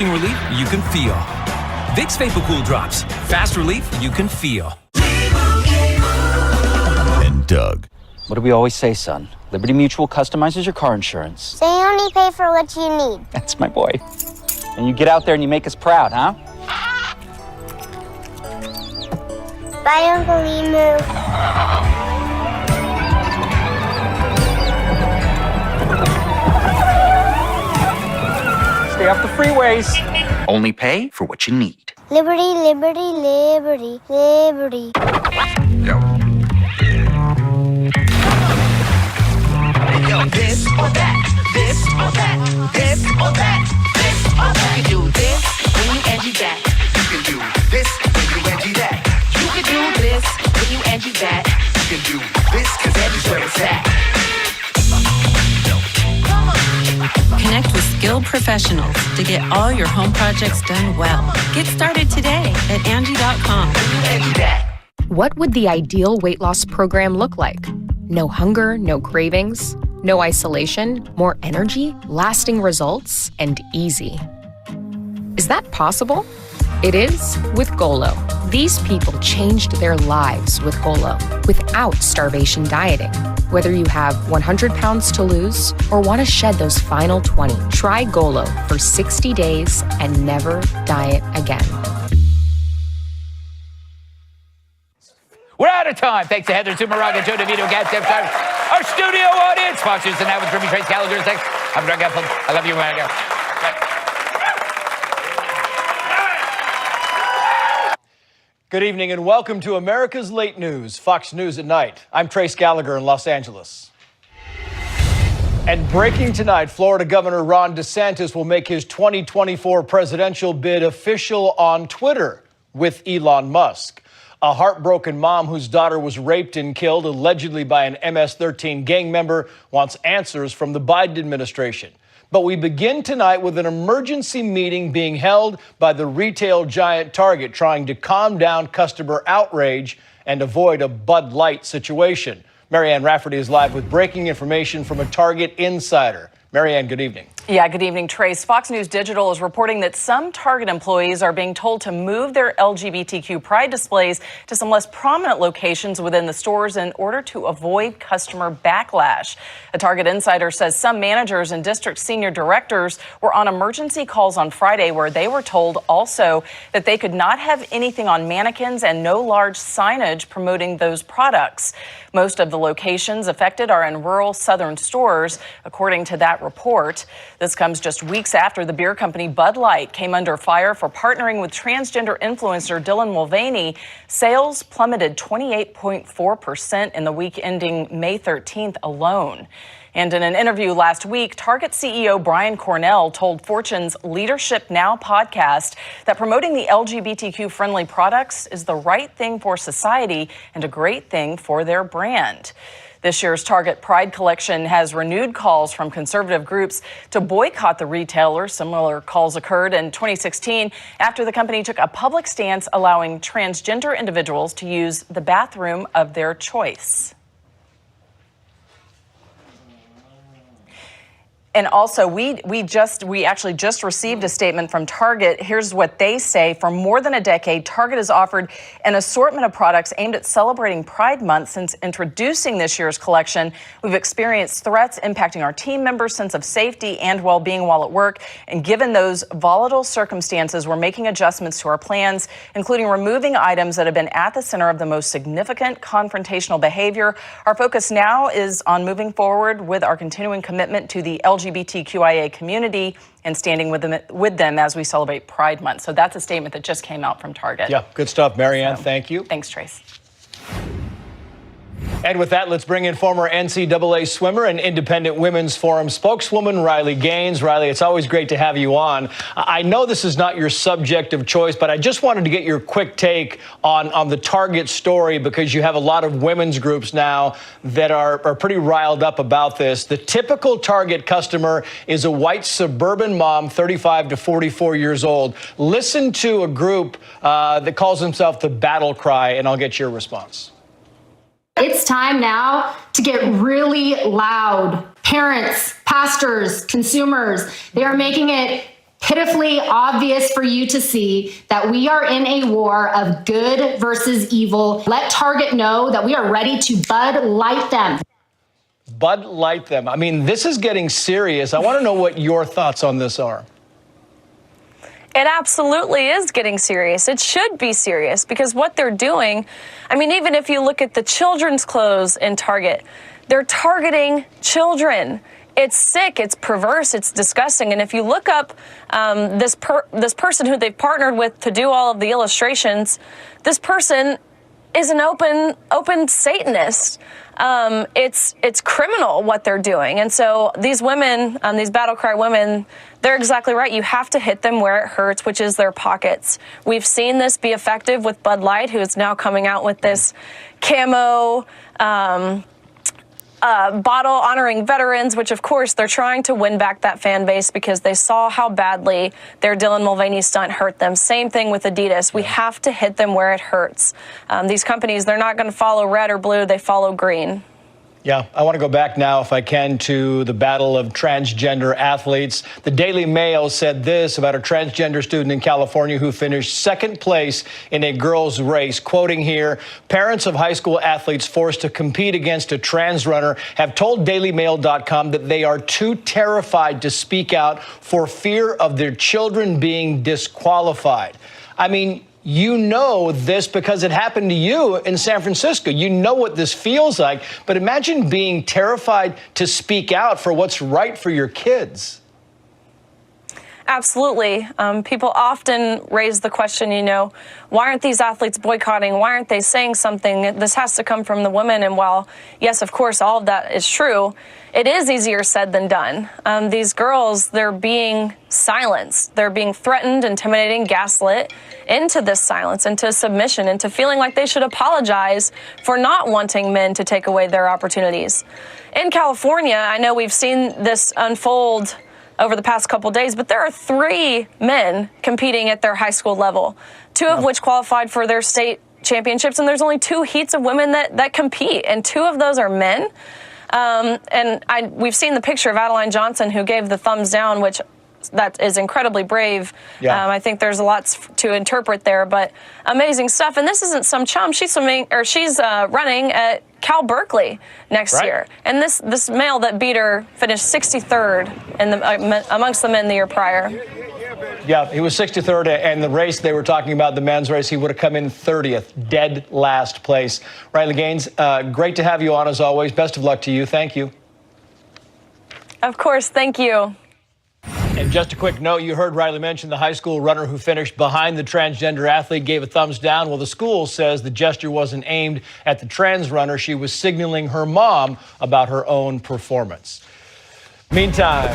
Relief you can feel. Vicks VapoCool Drops. Fast relief you can feel. And Doug. What do we always say, son? Liberty Mutual customizes your car insurance. So you only pay for what you need. That's my boy. And you get out there and you make us proud, huh? Bye, Uncle Emu. Stay off the freeways. Only pay for what you need. Liberty, liberty, liberty, liberty. Yo, this or that, this or that, this or that, this or that. You can do this when you edgy that. You can do this when you edgy that. You can do this when you edgy that. You can do this cause edgy's where it's at. Connect with skilled professionals to get all your home projects done well. Get started today at Angie.com. What would the ideal weight loss program look like? No hunger, no cravings, no isolation, more energy, lasting results, and easy. Is that possible? It is with Golo. These people changed their lives with Golo without starvation dieting. Whether you have 100 pounds to lose or want to shed those final 20, try Golo for 60 days and never diet again. We're out of time. Thanks to Heather Sumaraga, Joe DeVito, our studio audience. Fox News Tonight with Jimmy Trace Gallagher. Thanks. I'm Doug Eflin. I love you, man. Good evening and welcome to America's Late News, Fox News at Night. I'm Trace Gallagher in Los Angeles. And breaking tonight, Florida Governor Ron DeSantis will make his 2024 presidential bid official on Twitter with Elon Musk. A heartbroken mom whose daughter was raped and killed, allegedly by an MS-13 gang member, wants answers from the Biden administration. But we begin tonight with an emergency meeting being held by the retail giant Target, trying to calm down customer outrage and avoid a Bud Light situation. Marianne Rafferty is live with breaking information from a Target insider. Marianne, good evening. Yeah, good evening, Trace. Fox News Digital is reporting that some Target employees are being told to move their LGBTQ pride displays to some less prominent locations within the stores in order to avoid customer backlash. A Target insider says some managers and district senior directors were on emergency calls on Friday where they were told also that they could not have anything on mannequins and no large signage promoting those products. Most of the locations affected are in rural southern stores, according to that report. This comes just weeks after the beer company Bud Light came under fire for partnering with transgender influencer Dylan Mulvaney. Sales plummeted 28.4% in the week ending May 13th alone. And in an interview last week, Target CEO Brian Cornell told Fortune's Leadership Now podcast that promoting the LGBTQ-friendly products is the right thing for society and a great thing for their brand. This year's Target Pride collection has renewed calls from conservative groups to boycott the retailer. Similar calls occurred in 2016 after the company took a public stance allowing transgender individuals to use the bathroom of their choice. And also, we actually just received a statement from Target. Here's what they say. For more than a decade, Target has offered an assortment of products aimed at celebrating Pride Month. Since introducing this year's collection, we've experienced threats impacting our team members' sense of safety and well-being while at work. And given those volatile circumstances, we're making adjustments to our plans, including removing items that have been at the center of the most significant confrontational behavior. Our focus now is on moving forward with our continuing commitment to the LGBTQIA community and standing with them as we celebrate Pride Month. So that's a statement that just came out from Target. Yeah, good stuff, Marianne. Thank you. Thanks, Trace. And with that, let's bring in former NCAA swimmer and Independent Women's Forum spokeswoman Riley Gaines. Riley, it's always great to have you on. I know this is not your subject of choice, but I just wanted to get your quick take on the Target story, because you have a lot of women's groups now that are pretty riled up about this. The typical Target customer is a white suburban mom, 35 to 44 years old. Listen to a group that calls themselves the Battle Cry, and I'll get your response. It's time now to get really loud. Parents, pastors, consumers, they are making it pitifully obvious for you to see that we are in a war of good versus evil. Let Target know that we are ready to Bud Light them. Bud Light them. I mean, this is getting serious. I want to know what your thoughts on this are. It absolutely is getting serious. It should be serious because what they're doing, I mean, even if you look at the children's clothes in Target, they're targeting children. It's sick, it's perverse, it's disgusting. And if you look up this person who they've partnered with to do all of the illustrations, this person is an open Satanist. It's criminal what they're doing. And so these women, these battle cry women, they're exactly right. You have to hit them where it hurts, which is their pockets. We've seen this be effective with Bud Light, who is now coming out with this camo bottle honoring veterans, which of course they're trying to win back that fan base because they saw how badly their Dylan Mulvaney stunt hurt them. Same thing with Adidas. We have to hit them where it hurts. These companies, they're not going to follow red or blue, they follow green. Yeah, I want to go back now, if I can, to the battle of transgender athletes. The Daily Mail said this about a transgender student in California who finished second place in a girls' race. Quoting here, parents of high school athletes forced to compete against a trans runner have told DailyMail.com that they are too terrified to speak out for fear of their children being disqualified. I mean, you know this because it happened to you in San Francisco. You know what this feels like, but imagine being terrified to speak out for what's right for your kids. Absolutely. People often raise the question, why aren't these athletes boycotting? Why aren't they saying something? This has to come from the women. And while, yes, of course, all of that is true, it is easier said than done. These girls, they're being silenced. They're being threatened, intimidated, gaslit into this silence, into submission, into feeling like they should apologize for not wanting men to take away their opportunities. In California, I know we've seen this unfold over the past couple days, but there are 3 men competing at their high school level, 2 of which qualified for their state championships, and there's only 2 heats of women that compete, and 2 of those are men. We've seen the picture of Adeline Johnson, who gave the thumbs down, which that is incredibly brave. Yeah. I think there's a lot to interpret there, but amazing stuff. And this isn't some chum. She's running at Cal Berkeley next year. And this male that beat her finished 63rd amongst the men the year prior. Yeah, he was 63rd, and the race they were talking about, the men's race, he would have come in 30th, dead last place. Riley Gaines, great to have you on as always. Best of luck to you. Thank you. Of course, thank you. And just a quick note, you heard Riley mention the high school runner who finished behind the transgender athlete gave a thumbs down. Well, the school says the gesture wasn't aimed at the trans runner. She was signaling her mom about her own performance. Meantime,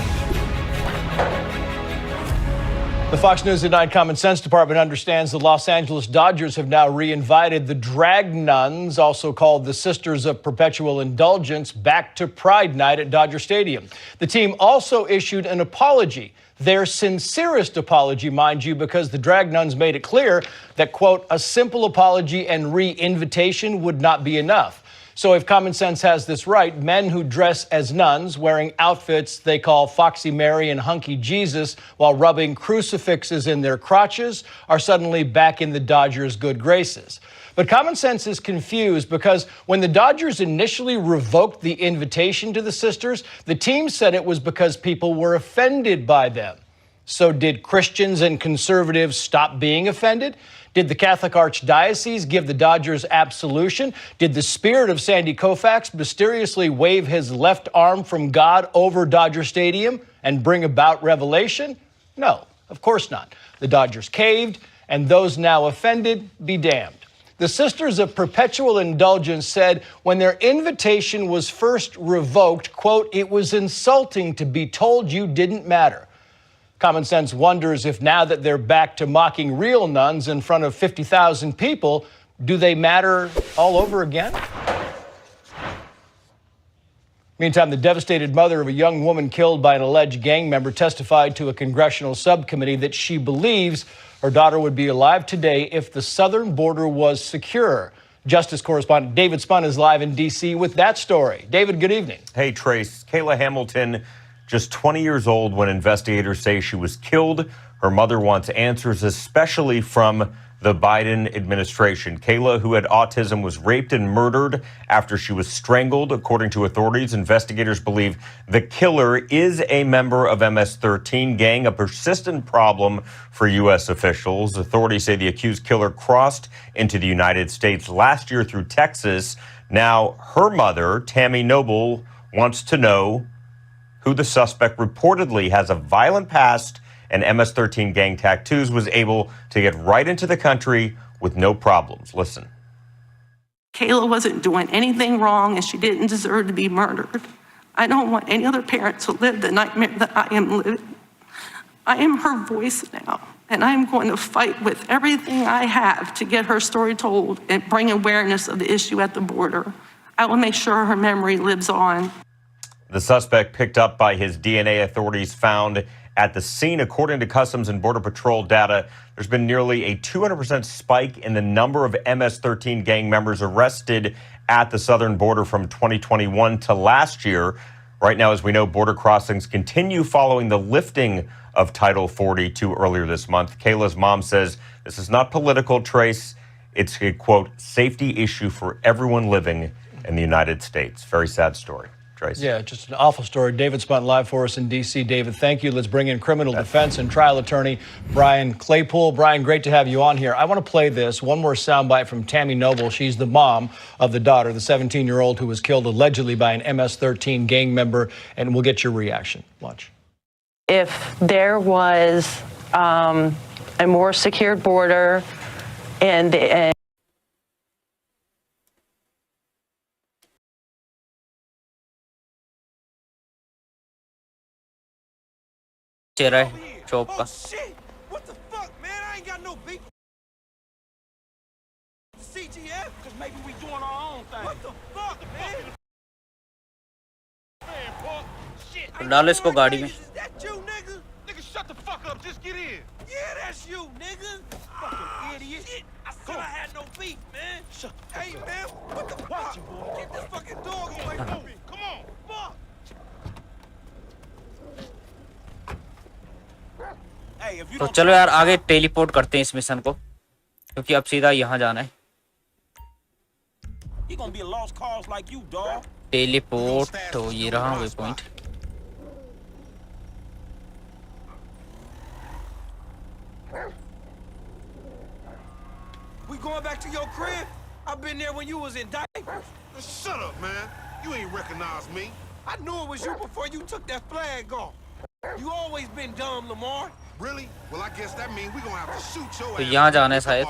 the Fox News at Night Common Sense Department understands the Los Angeles Dodgers have now re-invited the Drag Nuns, also called the Sisters of Perpetual Indulgence, back to Pride Night at Dodger Stadium. The team also issued an apology, their sincerest apology, mind you, because the Drag Nuns made it clear that, quote, a simple apology and re-invitation would not be enough. So if common sense has this right, men who dress as nuns, wearing outfits they call Foxy Mary and Hunky Jesus while rubbing crucifixes in their crotches are suddenly back in the Dodgers' good graces. But common sense is confused because when the Dodgers initially revoked the invitation to the sisters, the team said it was because people were offended by them. So did Christians and conservatives stop being offended? Did the Catholic Archdiocese give the Dodgers absolution? Did the spirit of Sandy Koufax mysteriously wave his left arm from God over Dodger Stadium and bring about revelation? No, of course not. The Dodgers caved, and those now offended be damned. The Sisters of Perpetual Indulgence said when their invitation was first revoked, quote, it was insulting to be told you didn't matter. Common sense wonders if now that they're back to mocking real nuns in front of 50,000 people, do they matter all over again? Meantime, the devastated mother of a young woman killed by an alleged gang member testified to a congressional subcommittee that she believes her daughter would be alive today if the southern border was secure. Justice correspondent David Spun is live in D.C. with that story. David, good evening. Hey, Trace. Kayla Hamilton just 20 years old when investigators say she was killed. Her mother wants answers, especially from the Biden administration. Kayla, who had autism, was raped and murdered after she was strangled. According to authorities, investigators believe the killer is a member of MS-13 gang, a persistent problem for U.S. officials. Authorities say the accused killer crossed into the United States last year through Texas. Now, her mother, Tammy Noble, wants to know who the suspect reportedly has a violent past and MS-13 gang tattoos, was able to get right into the country with no problems. Listen. Kayla wasn't doing anything wrong and she didn't deserve to be murdered. I don't want any other parent to live the nightmare that I am living. I am her voice now, and I'm going to fight with everything I have to get her story told and bring awareness of the issue at the border. I will make sure her memory lives on. The suspect picked up by his DNA, authorities found at the scene. According to Customs and Border Patrol data, there's been nearly a 200% spike in the number of MS-13 gang members arrested at the southern border from 2021 to last year. Right now, as we know, border crossings continue following the lifting of Title 42 earlier this month. Kayla's mom says this is not political, Trace. It's a, quote, safety issue for everyone living in the United States. Very sad story. Trace. Yeah, just an awful story. David Spunt live for us in D.C. David, thank you. Let's bring in criminal defense and trial attorney Brian Claypool. Brian, great to have you on here. I want to play this one more soundbite from Tammy Noble. She's the mom of the daughter, the 17-year-old who was killed allegedly by an MS-13 gang member, and we'll get your reaction. Watch. If there was a more secured border and चेहरा है shop का तो डालो इसको गाड़ी में तो चलो यार आगे टेलीपोर्ट करते हैं इस मिशन को क्योंकि अब सीधा यहाँ जाना है टेलीपोर्ट तो ये रहा way point We going back to your crib? I've been there when you was in diapers. Shut up, man. You ain't recognize me. I knew it was you before you took that flag off. You always been dumb, Lamar. Really? Well, I guess that means we gonna have to shoot your ass. तो यहाँ जाना है शायद